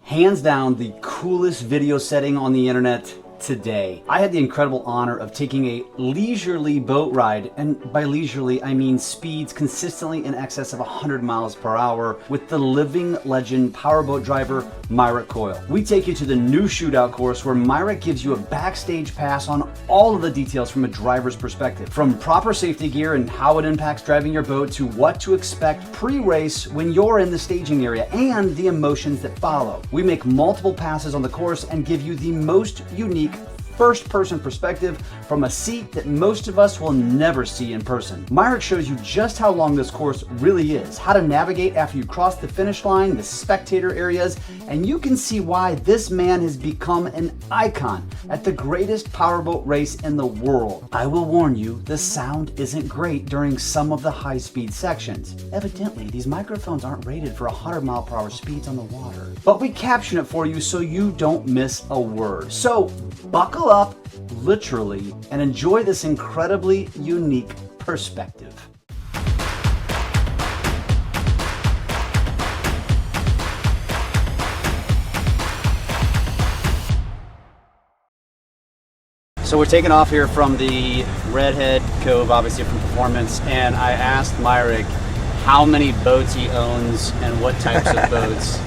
Hands down the coolest video setting on the internet today. I had the incredible honor of taking a leisurely boat ride, and by leisurely I mean speeds consistently in excess of 100 miles per hour with the living legend powerboat driver Myrick Coil. We take you to the new shootout course where Myrick gives you a backstage pass on all of the details from a driver's perspective, from proper safety gear and how it impacts driving your boat to what to expect pre-race when you're in the staging area and the emotions that follow. We make multiple passes on the course and give you the most unique first-person perspective from a seat that most of us will never see in person. Myrick shows you just how long this course really is, how to navigate after you cross the finish line, the spectator areas, and you can see why this man has become an icon at the greatest powerboat race in the world. I will warn you, the sound isn't great during some of the high-speed sections. Evidently, these microphones aren't rated for 100-mile-per-hour speeds on the water. But we caption it for you so you don't miss a word. So, buckle up, literally, and enjoy this incredibly unique perspective. So we're taking off here from the Redhead Cove, obviously from Performance, and I asked Myrick how many boats he owns and what types of boats.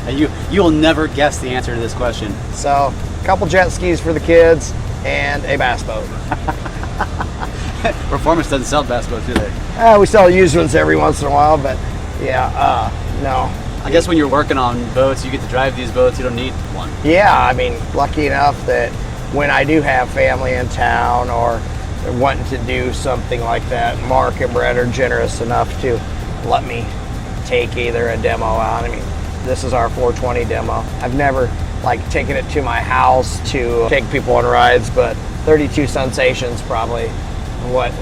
And you'll never guess the answer to this question. So, a couple jet skis for the kids and a bass boat. Performance doesn't sell bass boats, do they? We sell used ones every once in a while, but yeah, no. I guess when you're working on boats, you get to drive these boats, you don't need one. Yeah, I mean, lucky enough that when I do have family in town or wanting to do something like that, Mark and Brett are generous enough to let me take either a demo out. I mean, this is our 420 demo. I've never taken it to my house to take people on rides, but 32 Sensations probably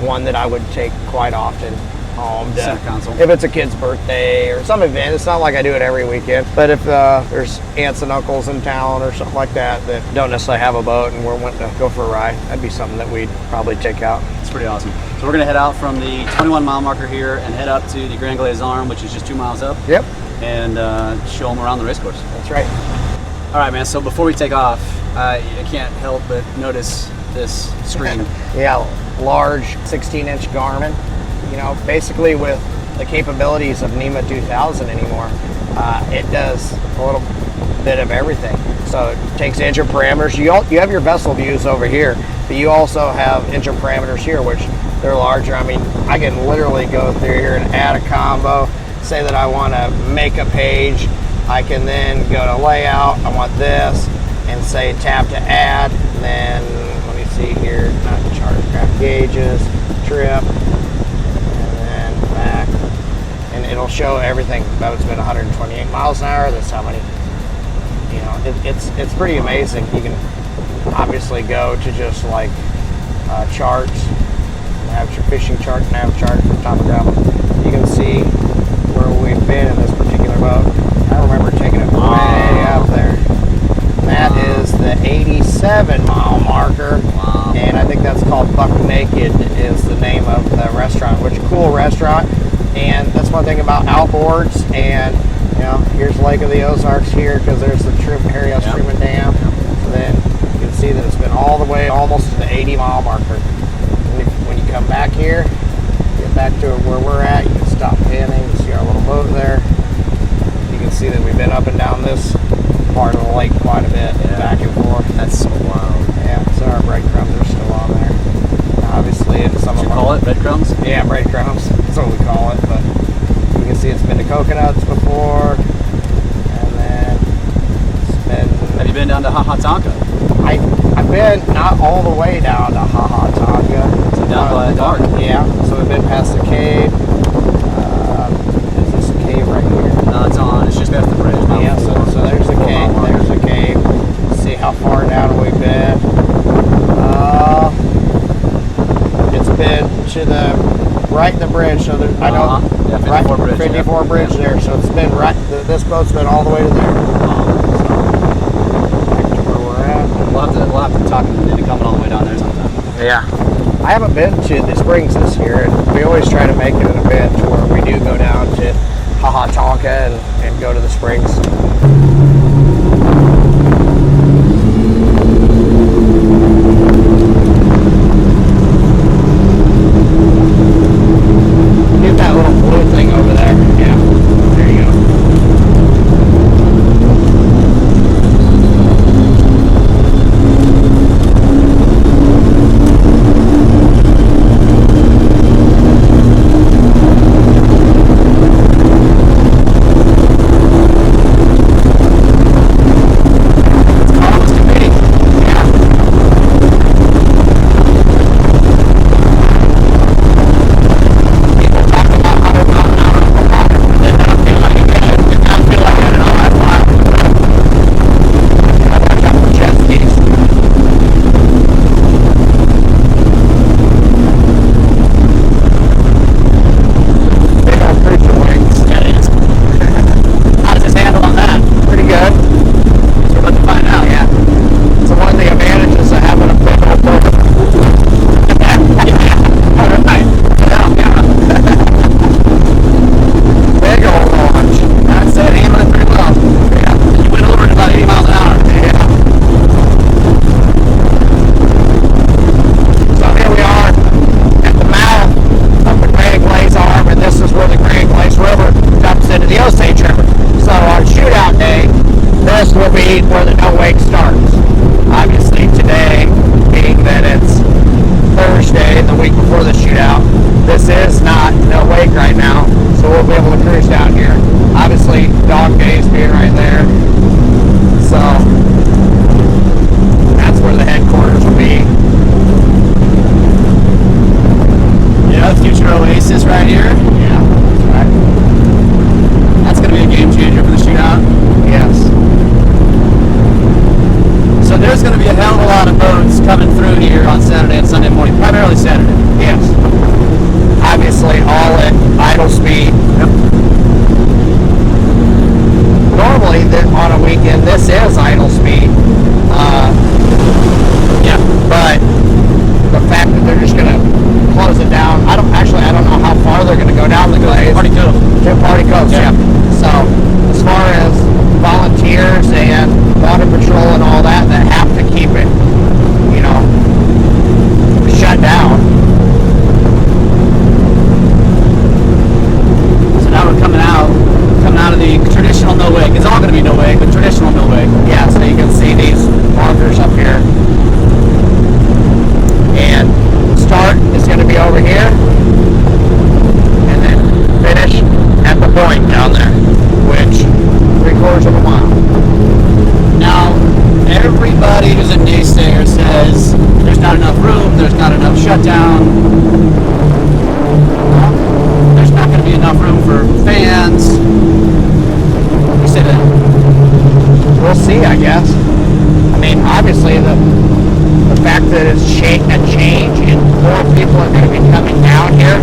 one that I would take quite often home to, center console. If it's a kid's birthday or some event. It's not like I do it every weekend, but if there's aunts and uncles in town or something like that that don't necessarily have a boat and we're wanting to go for a ride, that'd be something that we'd probably take out. It's pretty awesome. So we're gonna head out from the 21 mile marker here and head up to the Grand Glazed Arm, which is just 2 miles up. Yep. And show them around the race course. That's right. All right, man, so before we take off, I can't help but notice this screen. Yeah, large 16-inch Garmin. You know, basically with the capabilities of NEMA 2000 anymore, it does a little bit of everything. So it takes engine parameters. You have your vessel views over here, but you also have engine parameters here, which they're larger. I mean, I can literally go through here and add a combo, say that I want to make a page. I can then go to layout, I want this, and say tap to add, and then let me see here, not chartograph gauges, trip, and then back, and it'll show everything. Boat's been 128 miles an hour, that's how many, you know, it's pretty amazing. You can obviously go to just charts, have your fishing chart, nav chart, topographic. You can see where we've been in this particular boat. I remember taking it way up there. That is the 87 mile marker. Wow. And I think that's called Buck Naked is the name of the restaurant, which is a cool restaurant. And that's one thing about outboards. And you know, here's Lake of the Ozarks here because there's the Harry S. Truman Dam. So then you can see that it's been all the way almost to the 80 mile marker. And when you come back here, get back to where we're at, you can stop panning, you see our little boat there. You can see that we've been up and down this part of the lake quite a bit, back and forth. That's so wild. Yeah, so our breadcrumbs are still on there. Now, obviously, it's some What you call it, breadcrumbs? Yeah, breadcrumbs. That's what we call it. But you can see it's been to coconuts before, and then it's been. Have you been down to Hahatonka? I've been not all the way down to Hahatonka. So down by the dark. Yeah. So we've been past the cave. Is this a cave right here? No, it's on. It's just past the bridge. Yeah, so there's the cave. There's the cave. See how far down we've been. It's been to the right of the bridge. So there, I know. Yeah, 54 right, bridge. 54 bridge there. So it's been right. This boat's been all the way to there. Back to where we're at. We'll have to talk into coming all the way down there sometime. Yeah. I haven't been to the springs this year, and we always try to make it an event where we do go down to Hahatonka and go to the springs. about to find out. Yeah. So one of the advantages of having a big old boat. Big old launch. I'd say it handled it pretty well. Yeah. You went over at about 80 miles an hour. Yeah. So here we are at the mouth of the Grand Glaze Arm, and this is where the Grand Glaze River dumps into the Osage River. So on shootout day, this will be where the no wake starts. Obviously today, being that it's Thursday, the week before the shootout, this is not no wake right now, so we'll be able to cruise down here. Obviously, dog days being right there, so that's where the headquarters will be. Yeah, future Oasis right here. Yeah, that's right. That's going to be a game changer for the shootout. Yes. So there's going to be a hell of a lot of boats coming through here on Saturday and Sunday morning, primarily Saturday. Yes. Obviously, all at idle speed. Yep. Normally, on a weekend, this is idle speed. Yeah. But the fact that they're just going to close it down, I don't know how far they're going to go down the glaze. Party Cove. To Party Cove, Yeah. yeah. So, as far as volunteers and water patrol and all that have to keep it, shut down. So now we're coming out of the traditional no wake. It's all going to be no wake, but traditional no wake. Yeah, so you can see these markers up here. And start is going to be over here. And then finish at the point down there, which 3/4 of a mile. Now, everybody who's a naysayer says there's not enough room, there's not enough shutdown. Well, there's not going to be enough room for fans. You say that? We'll see, I guess. I mean, obviously the fact that it's a change and more people are going to be coming down here.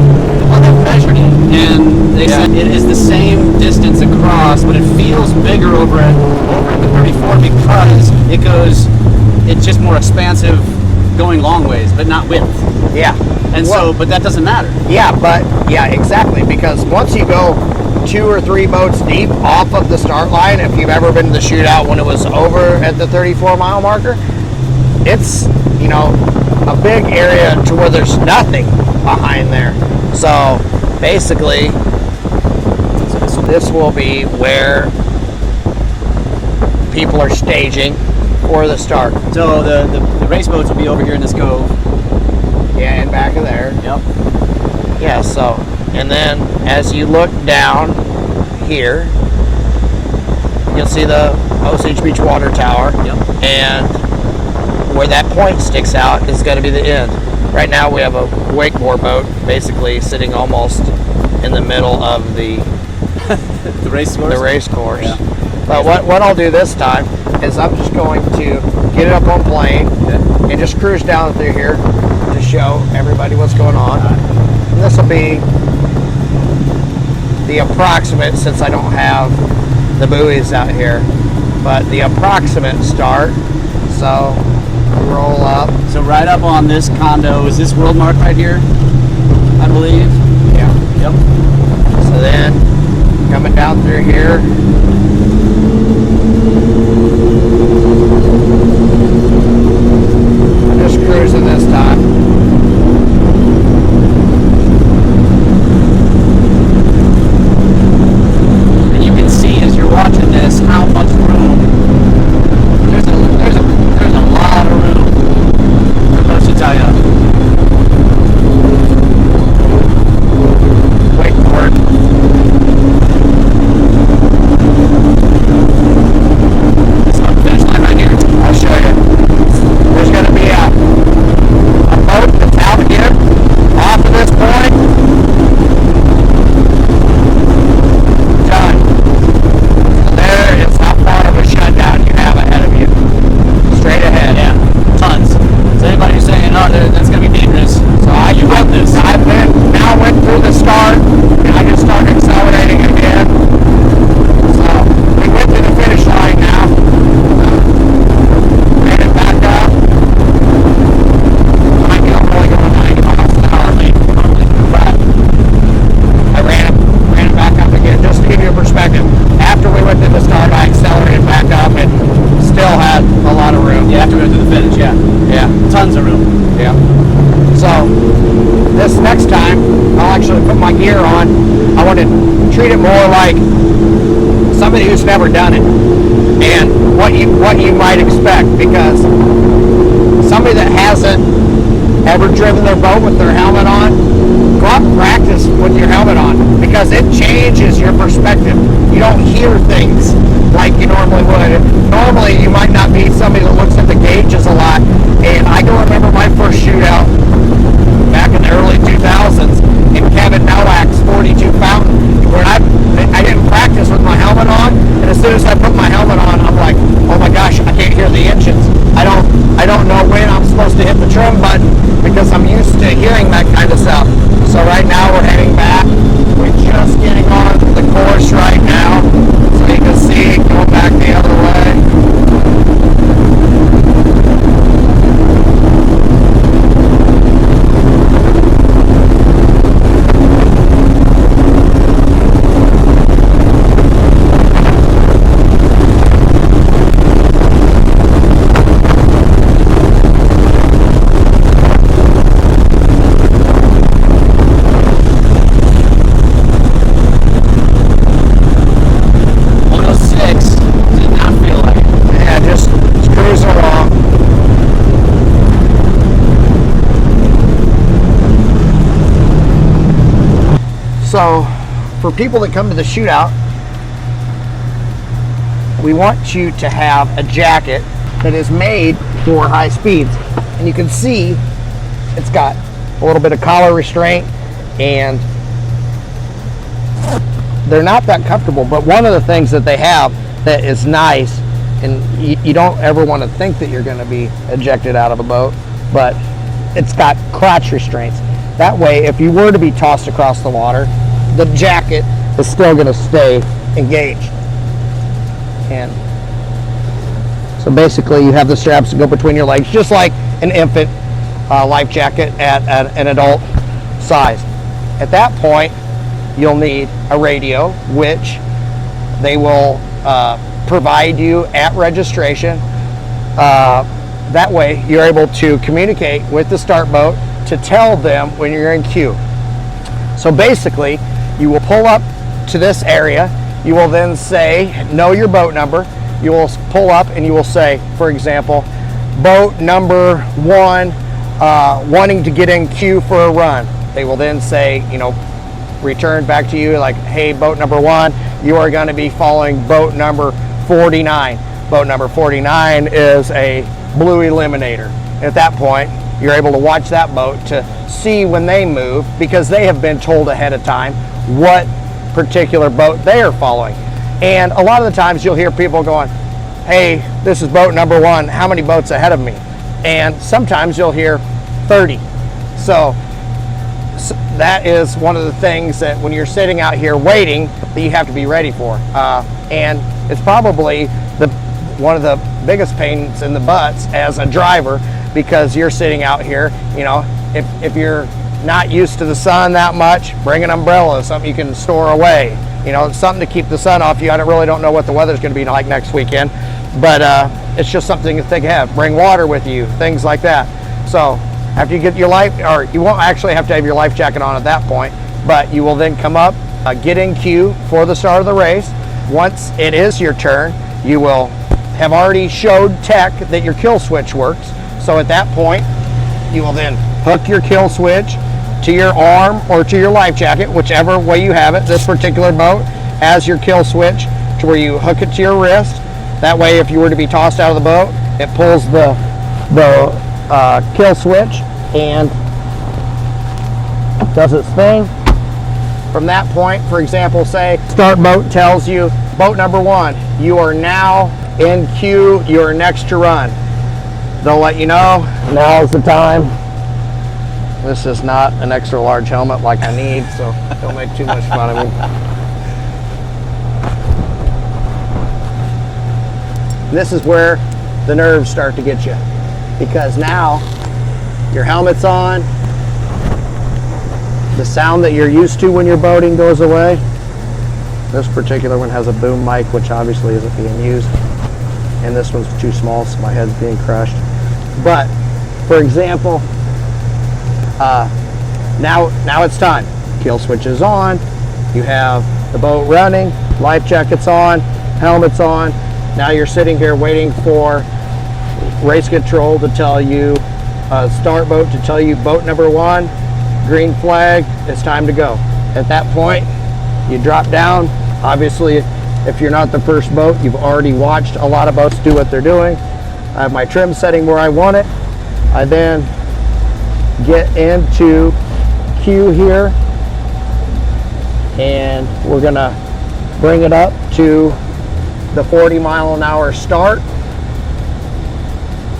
Well, they measured it, and they said it is the same distance across, but it feels bigger over at the 34 because it's just more expansive going long ways, but not width. Yeah. And but that doesn't matter. Yeah, exactly, because once you go 2 or 3 boats deep off of the start line, if you've ever been to the shootout when it was over at the 34 mile marker, it's, a big area to where there's nothing behind there. So basically, this will be where people are staging for the start. So the race boats will be over here in this cove. Yeah, and back of there. Yep. Yeah, so, and then as you look down here, you'll see the Osage Beach Water Tower. Yep. And where that point sticks out is going to be the end. Right now we have a wakeboard boat basically sitting almost in the middle of the the race course. The race course. Yeah. But what I'll do this time is I'm just going to get it up on plane and just cruise down through here to show everybody what's going on. And this will be the approximate, since I don't have the buoys out here, but the approximate start. So roll up. So right up on this condo, is this world mark right here? I believe. Yeah. Yep. So then coming down through here. I'm just cruising this time. And you can see as you're watching this how much room. There's a lot of room. What should tell you? Wait for it. spinach, yeah. Yeah. Tons of room. Yeah. So this next time, I'll actually put my gear on. I want to treat it more like somebody who's never done it, and what you might expect, because somebody that hasn't ever driven their boat with their helmet on, go out and practice with your helmet on, because it changes your perspective. You don't hear things like you normally would. Normally you might not be somebody that looks at the gauges a lot, and I can remember my first shootout back in the early 2000s in Kevin Nowak's 42 Fountain, where I didn't practice with my helmet on, and as soon as I put my helmet on, I'm like, oh my gosh, I can't hear the engines. I don't know when I'm supposed to hit the trim button, because I'm used to hearing that kind of stuff. So right now we're heading back. We're just getting on the course right now, so you can see it going back the other way. So for people that come to the shootout, we want you to have a jacket that is made for high speeds. And you can see it's got a little bit of collar restraint, and they're not that comfortable, but one of the things that they have that is nice, and you don't ever want to think that you're going to be ejected out of a boat, but it's got crotch restraints. That way, if you were to be tossed across the water, the jacket is still going to stay engaged. And so basically you have the straps that go between your legs, just like an infant life jacket at an adult size. At that point, you'll need a radio, which they will provide you at registration. That way you're able to communicate with the start boat to tell them when you're in queue. So basically, you will pull up to this area. You will then say, know your boat number. You will pull up and you will say, for example, boat number 1, wanting to get in queue for a run. They will then say, return back to you like, hey, boat number 1, you are going to be following boat number 49. Boat number 49 is a blue eliminator. At that point, you're able to watch that boat to see when they move, because they have been told ahead of time what particular boat they are following. And a lot of the times you'll hear people going, hey, this is boat number 1, how many boats ahead of me? And sometimes you'll hear 30. So that is one of the things that when you're sitting out here waiting, that you have to be ready for. And it's probably one of the biggest pains in the butts as a driver, because you're sitting out here, if you're not used to the sun that much, bring an umbrella, something you can store away. It's something to keep the sun off you. I really don't know what the weather's going to be like next weekend, but it's just something to think ahead. Bring water with you, things like that. So after you get your life, or you won't actually have to have your life jacket on at that point, but you will then come up, get in queue for the start of the race. Once it is your turn, you will have already showed tech that your kill switch works. So at that point, you will then hook your kill switch to your arm or to your life jacket, whichever way you have it. This particular boat has your kill switch to where you hook it to your wrist. That way, if you were to be tossed out of the boat, it pulls the kill switch and does its thing. From that point, for example, say start boat tells you, boat number 1, you are now in queue, you are next to run. They'll let you know, now's the time. This is not an extra large helmet like I need, so don't make too much fun of me. This is where the nerves start to get you, because now your helmet's on, the sound that you're used to when you're boating goes away. This particular one has a boom mic, which obviously isn't being used, and this one's too small, so my head's being crushed. But for example, now it's time. Kill switch is on. You have the boat running, life jackets on, helmets on. Now you're sitting here waiting for race control to tell you, start boat to tell you boat number 1, green flag, it's time to go. At that point, you drop down. Obviously, if you're not the first boat, you've already watched a lot of boats do what they're doing. I have my trim setting where I want it. I then get into Q here, and we're gonna bring it up to the 40-mile-an-hour start.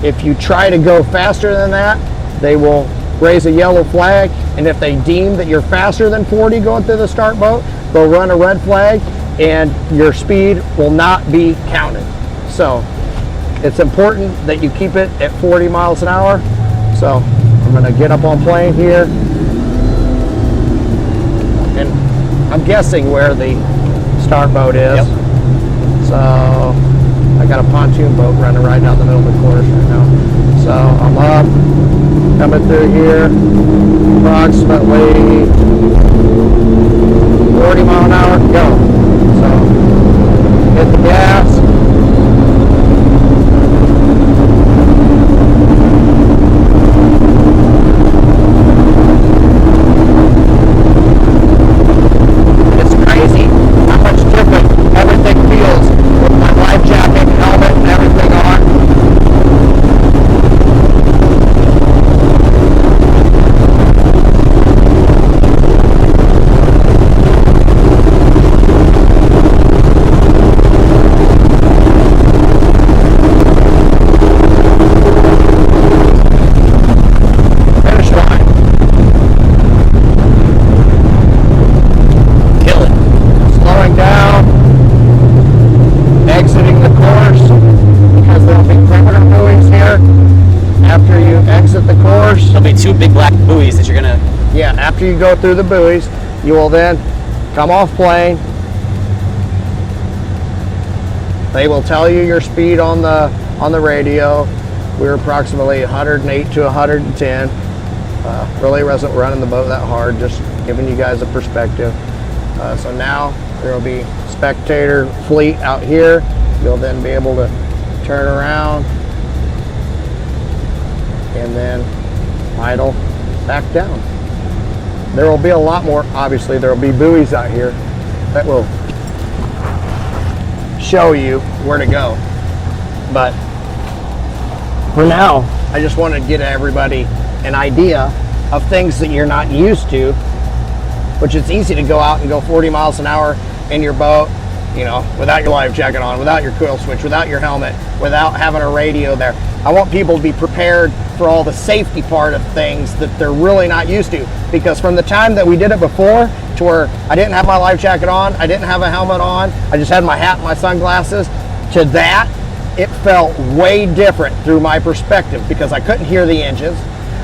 If you try to go faster than that, they will raise a yellow flag, and if they deem that you're faster than 40 going through the start boat, they'll run a red flag, and your speed will not be counted. So it's important that you keep it at 40 miles an hour. So I'm gonna get up on plane here, and I'm guessing where the start boat is. Yep. So I got a pontoon boat running right down the middle of the course right now. So I'm up, coming through here, approximately 40 mile an hour, go. So hit the gas. After you go through the buoys, you will then come off plane. They will tell you your speed on the radio. We're approximately 108 to 110. Really wasn't running the boat that hard, just giving you guys a perspective. So now there will be spectator fleet out here. You'll then be able to turn around and then idle back down. There will be a lot more, obviously there will be buoys out here that will show you where to go. But for now, I just wanted to get everybody an idea of things that you're not used to, which it's easy to go out and go 40 miles an hour in your boat, you know, without your life jacket on, without your coil switch, without your helmet, without having a radio there. I want people to be prepared for all the safety part of things that they're really not used to. Because from the time that we did it before, to where I didn't have my life jacket on, I didn't have a helmet on, I just had my hat and my sunglasses, to that, it felt way different through my perspective, because I couldn't hear the engines.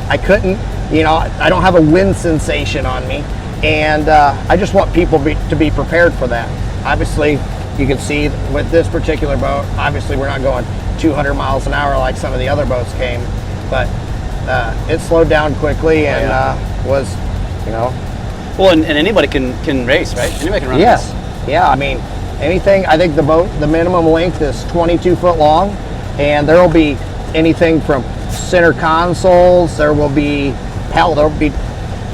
I couldn't, you know, I don't have a wind sensation on me. And I just want people to be prepared for that. Obviously, you can see with this particular boat, obviously we're not going 200 miles an hour like some of the other boats came, but it slowed down quickly and was, you know. Well, and anybody can race, right? Anybody can run yes. this. Yeah, I mean, anything, I think the boat, the minimum length is 22 foot long, and there will be anything from center consoles, there will be, hell, there will be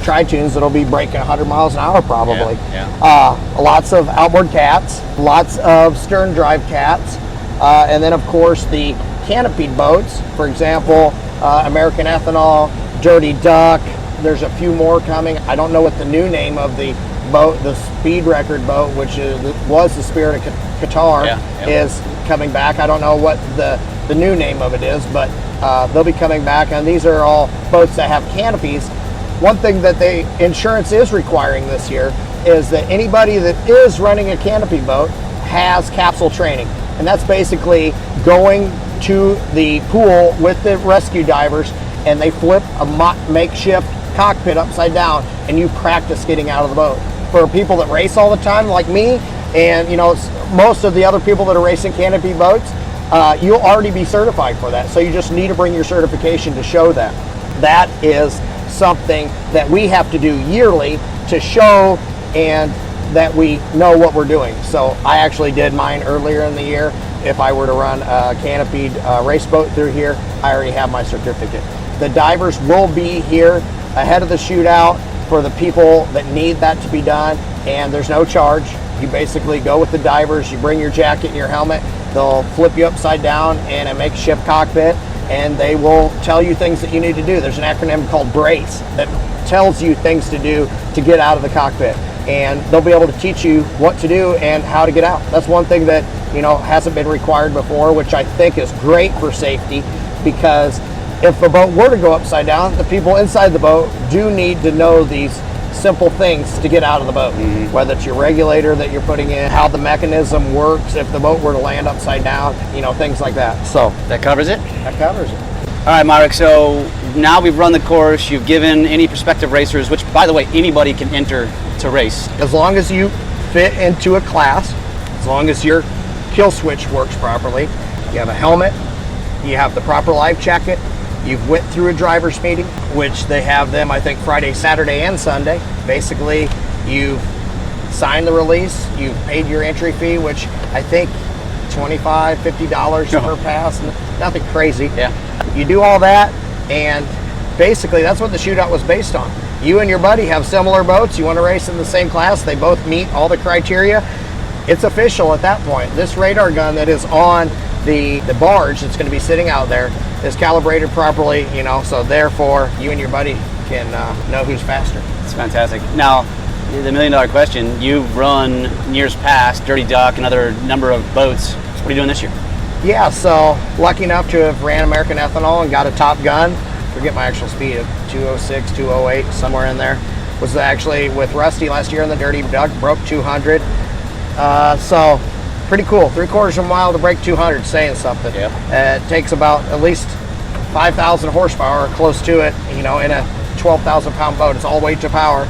tri-tunes that'll be breaking 100 miles an hour probably. Lots of outboard cats, lots of stern drive cats, and then of course the canopied boats, for example, American Ethanol, Dirty Duck. There's a few more coming. I don't know what the new name of the boat, the speed record boat, which was the Spirit of Qatar, is coming back. I don't know what the new name of it is, but they'll be coming back, and these are all boats that have canopies. One thing that insurance is requiring this year is that anybody that is running a canopy boat has capsule training. And that's basically going to the pool with the rescue divers, and they flip a makeshift cockpit upside down, and you practice getting out of the boat. For people that race all the time like me, and you know, most of the other people that are racing canopy boats, you'll already be certified for that. So you just need to bring your certification to show that. That is something that we have to do yearly to show and that we know what we're doing. So I actually did mine earlier in the year. If I were to run a canopied race boat through here, I already have my certificate. The divers will be here ahead of the shootout for the people that need that to be done, and there's no charge. You basically go with the divers, you bring your jacket and your helmet, they'll flip you upside down in a makeshift cockpit, and they will tell you things that you need to do. There's an acronym called BRACE that tells you things to do to get out of the cockpit, and they'll be able to teach you what to do and how to get out. That's one thing that, you know, hasn't been required before, which I think is great for safety, because if the boat were to go upside down, the people inside the boat do need to know these simple things to get out of the boat. Whether it's your regulator that you're putting in, how the mechanism works if the boat were to land upside down, you know, things like that. So That covers it? that covers it. All right, Myrick, so now we've run the course, you've given any prospective racers, which, by the way, anybody can enter to race. As long as you fit into a class, as long as your kill switch works properly, you have a helmet, you have the proper life jacket, you've went through a driver's meeting, which they have them, I think, Friday, Saturday, and Sunday. Basically, you've signed the release, you've paid your entry fee, which I think $25, $50 per pass, nothing crazy. Yeah. You do all that, and basically that's what the shootout was based on. You and your buddy have similar boats, you want to race in the same class, they both meet all the criteria. It's official at that point. This radar gun that is on the barge that's going to be sitting out there is calibrated properly, you know, so therefore you and your buddy can know who's faster. It's fantastic. Now, the $1 million question, you've run in years past, Dirty Duck and other number of boats. What are you doing this year? Yeah, so lucky enough to have ran American Ethanol and got a top gun. Forget my actual speed of 206, 208, somewhere in there. Was actually with Rusty last year in the Dirty Duck, broke 200. So pretty cool. 3/4 of a mile to break 200, saying something. Yeah. It takes about at least 5,000 horsepower, or close to it, you know, in a 12,000 pound boat. It's all weight to power.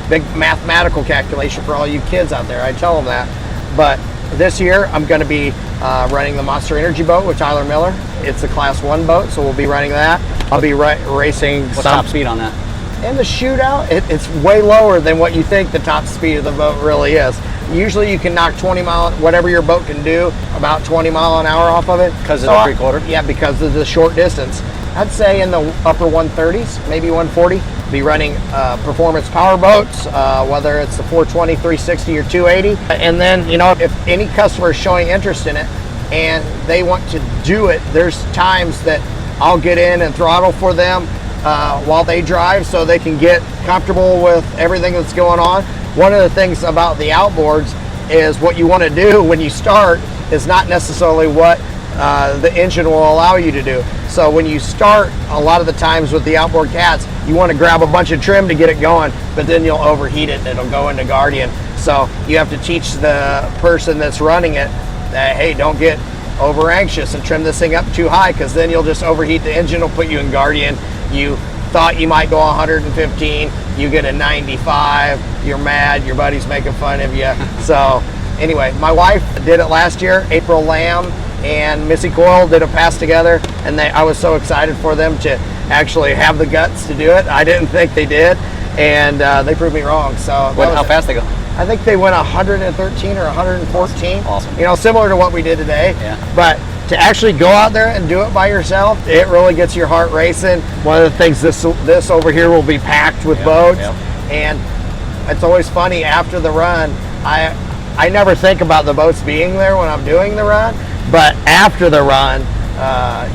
Big mathematical calculation for all you kids out there. I tell them that. But this year, I'm going to be running the Monster Energy boat with Tyler Miller. It's a Class 1 boat, so we'll be running that. I'll be racing. What's top speed on that? In the shootout, it's way lower than what you think the top speed of the boat really is. Usually you can knock 20 mile, whatever your boat can do, about 20 mile an hour off of it. Because of the 3/4? Yeah, because of the short distance. I'd say in the upper 130s, maybe 140. Be running Performance Powerboats, whether it's the 420, 360, or 280. And then, you know, if any customer is showing interest in it and they want to do it, there's times that I'll get in and throttle for them while they drive so they can get comfortable with everything that's going on. One of the things about the outboards is what you want to do when you start is not necessarily what the engine will allow you to do. So when you start, a lot of the times with the outboard cats, you want to grab a bunch of trim to get it going, but then you'll overheat it and it'll go into Guardian. So you have to teach the person that's running it that, hey, don't get over anxious and trim this thing up too high, because then you'll just overheat the engine, will put you in Guardian. You thought you might go 115, you get a 95, you're mad, your buddy's making fun of you. So anyway, my wife did it last year. April Lamb and Myrick Coil did a pass together, and I was so excited for them to actually have the guts to do it. I didn't think they did, and they proved me wrong. So How fast they go? I think they went 113 or 114. Awesome. You know, similar to what we did today. Yeah. But to actually go out there and do it by yourself, it really gets your heart racing. One of the things, this over here will be packed with boats. Yep. And it's always funny after the run, I never think about the boats being there when I'm doing the run, but after the run,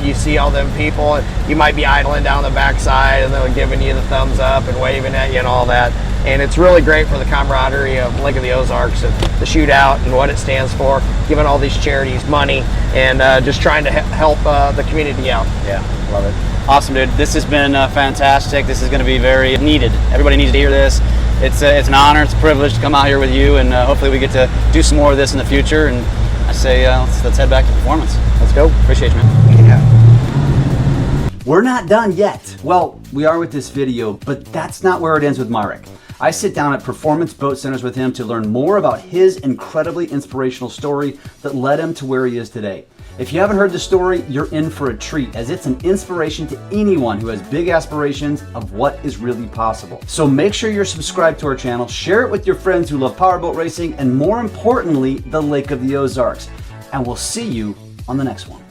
you see all them people, and you might be idling down the backside and they're giving you the thumbs up and waving at you and all that. And it's really great for the camaraderie of Lake of the Ozarks and the shootout and what it stands for, giving all these charities money and just trying to help the community out. Yeah, love it. Awesome, dude. This has been fantastic. This is going to be very needed. Everybody needs to hear this. It's an honor, it's a privilege to come out here with you, and hopefully we get to do some more of this in the future. And I say let's head back to Performance. Let's go. Appreciate you, man. Yeah. We're not done yet. Well, we are with this video, but that's not where it ends with Myrick. I sit down at Performance Boat Centers with him to learn more about his incredibly inspirational story that led him to where he is today. If you haven't heard the story, you're in for a treat, as it's an inspiration to anyone who has big aspirations of what is really possible. So make sure you're subscribed to our channel, share it with your friends who love powerboat racing, and more importantly, the Lake of the Ozarks. And we'll see you on the next one.